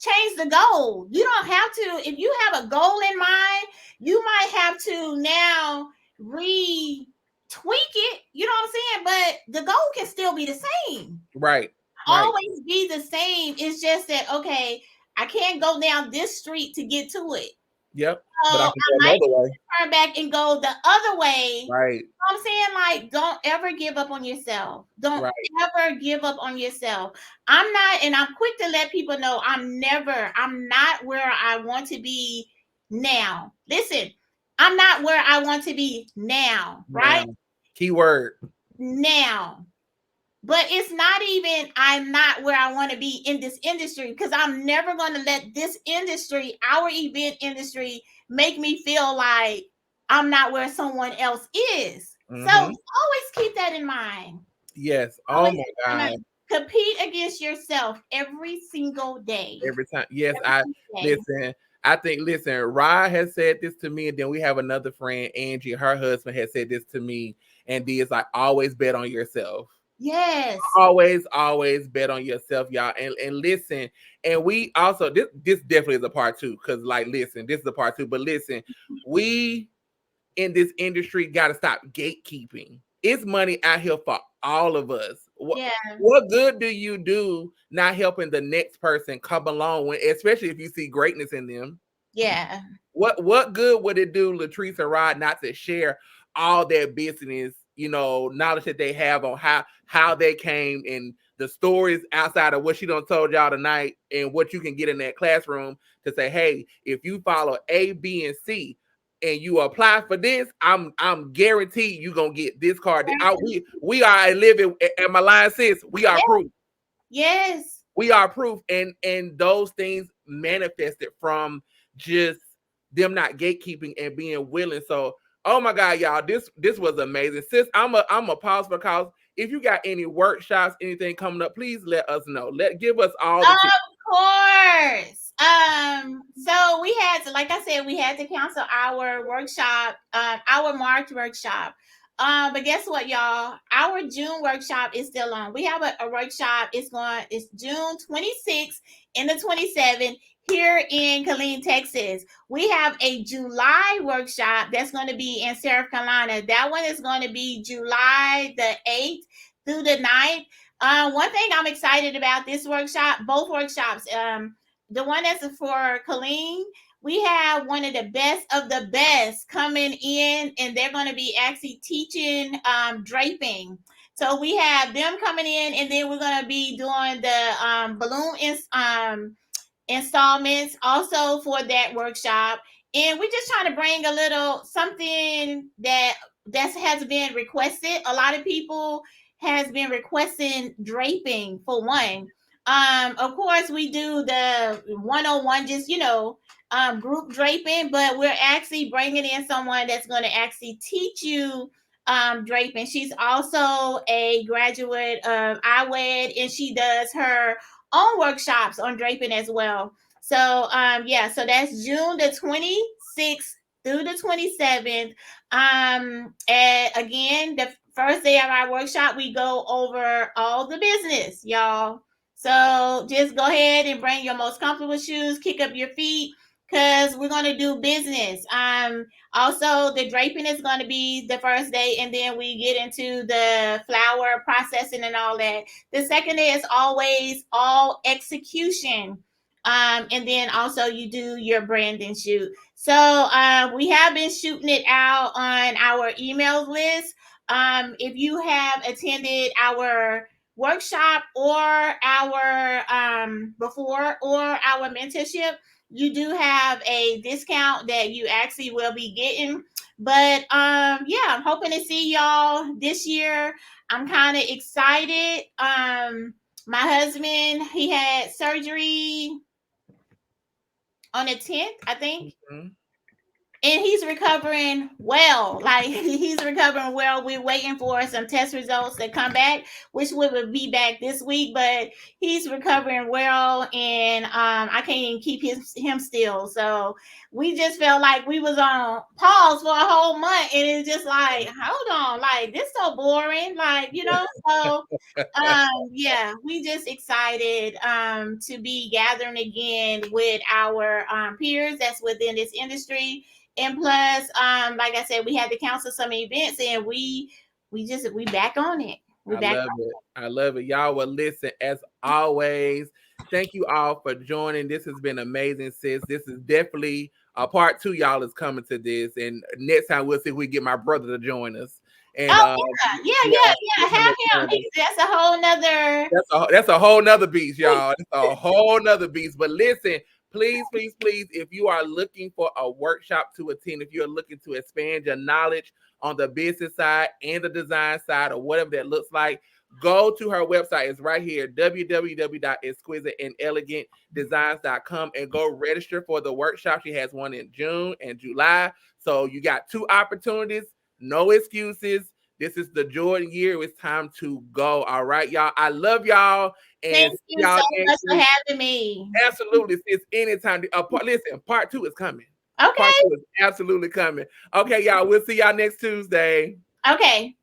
Speaker 2: change the goal. You don't have to, if you have a goal in mind, you might have to now re tweak it. You know what I'm saying? But the goal can still be the same.
Speaker 1: Right. Right.
Speaker 2: Always be the same. It's just that, okay, I can't go down this street to get to it.
Speaker 1: Yep.
Speaker 2: So
Speaker 1: But I
Speaker 2: I
Speaker 1: can go
Speaker 2: might
Speaker 1: another way.
Speaker 2: turn back and go the other way.
Speaker 1: Right.
Speaker 2: You know what I'm saying? Like, don't ever give up on yourself. Don't
Speaker 1: Right.
Speaker 2: ever give up on yourself. I'm not, and I'm quick to let people know I'm not where I want to be now. Listen, I'm not where I want to be now, right?
Speaker 1: Now. Keyword.
Speaker 2: Now. But it's not even I'm not where I want to be in this industry, because I'm never going to let this industry, our event industry, make me feel like I'm not where someone else is. So
Speaker 1: Mm-hmm.
Speaker 2: always keep that in mind.
Speaker 1: Yes. Oh
Speaker 2: Always
Speaker 1: my
Speaker 2: keep that in
Speaker 1: God.
Speaker 2: mind. Compete against yourself every single day.
Speaker 1: Every time. Yes,
Speaker 2: Every
Speaker 1: I
Speaker 2: single day.
Speaker 1: listen. I think listen, Rod has said this to me, and then we have another friend, Angie, her husband has said this to me, and it's like always bet on yourself.
Speaker 2: Yes.
Speaker 1: Always bet on yourself, y'all. And listen, and we also this definitely is a part two, because like listen, this is a part two, but listen, we in this industry got to stop gatekeeping. It's money out here for all of us.
Speaker 2: Yeah.
Speaker 1: What good do you do not helping the next person come along, when, especially if you see greatness in them?
Speaker 2: Yeah.
Speaker 1: What good would it do Latrice and Rod not to share all their business, knowledge that they have on how they came, and the stories outside of what she done told y'all tonight, and what you can get in that classroom to say, hey, if you follow A, B, and C, and you apply for this, I'm guaranteed you gonna get this card. We are living, and my line says we are
Speaker 2: Yeah.
Speaker 1: proof.
Speaker 2: Yes.
Speaker 1: We are proof, and those things manifested from just them not gatekeeping and being willing. So, oh my God, y'all, this was amazing. Sis, I'm a pause, because if you got any workshops, anything coming up, please let us know. Give us all the tips.
Speaker 2: Of course. So we had to, like I said, we had to cancel our workshop, our March workshop. But guess what, y'all? Our June workshop is still on. We have a workshop. It's June 26th and the 27th here in Killeen, Texas. We have a July workshop that's going to be in South Carolina. That one is going to be July the 8th through the 9th. One thing I'm excited about this workshop, both workshops, the one that's for Colleen, we have one of the best coming in, and they're going to be actually teaching draping. So we have them coming in, and then we're going to be doing the balloon installments also for that workshop. And we're just trying to bring a little something that has been requested. A lot of people has been requesting draping for one. Of course we do the 101, just group draping, but we're actually bringing in someone that's going to actually teach you draping. She's also a graduate of IWED, and she does her own workshops on draping as well. So so that's June the 26th through the 27th. And again, the first day of our workshop, we go over all the business, y'all. So just go ahead and bring your most comfortable shoes, kick up your feet, because we're going to do business. Also, the draping is going to be the first day, and then we get into the flower processing and all that. The second day is always all execution. And then also you do your branding shoot. So we have been shooting it out on our email list. If you have attended our workshop or our before or our mentorship, you do have a discount that you actually will be getting. But I'm hoping to see y'all this year. I'm kind of excited. My husband, he had surgery on the 10th, I think.
Speaker 1: Mhm.
Speaker 2: and he's recovering well. Like he's recovering well. We're waiting for some test results to come back, which will be back this week. But he's recovering well, and I can't even keep him still. So we just felt like we was on pause for a whole month, and it's just like, hold on, like this so boring, like you know. So yeah, we just excited to be gathering again with our peers that's within this industry, and plus like I said, we had to cancel some events, and we back on it. We
Speaker 1: I
Speaker 2: back
Speaker 1: love it. I love it. Y'all will listen as always. Thank you all for joining. This has been amazing, sis. This is definitely a part two. Y'all is coming to this, and next time we'll see if we get my brother to join us. And
Speaker 2: Oh yeah,
Speaker 1: yeah,
Speaker 2: yeah. Have him. That's a whole nother.
Speaker 1: that's a whole nother beast, y'all. It's a whole nother beast. But listen, please, please, please, if you are looking for a workshop to attend, if you're looking to expand your knowledge on the business side and the design side, or whatever that looks like, go to her website. It's right here, www.exquisiteandelegantdesigns.com, and go register for the workshop. She has one in June and July. So you got two opportunities, no excuses. This is the Jordan year. It's time to go. All right, y'all. I love y'all. And
Speaker 2: Thank you
Speaker 1: y'all
Speaker 2: so
Speaker 1: next
Speaker 2: much for
Speaker 1: week.
Speaker 2: having me.
Speaker 1: Absolutely. It's anytime. Listen, part two is coming. Part
Speaker 2: Okay.
Speaker 1: two is absolutely coming. Okay, y'all. We'll see y'all next Tuesday.
Speaker 2: Okay.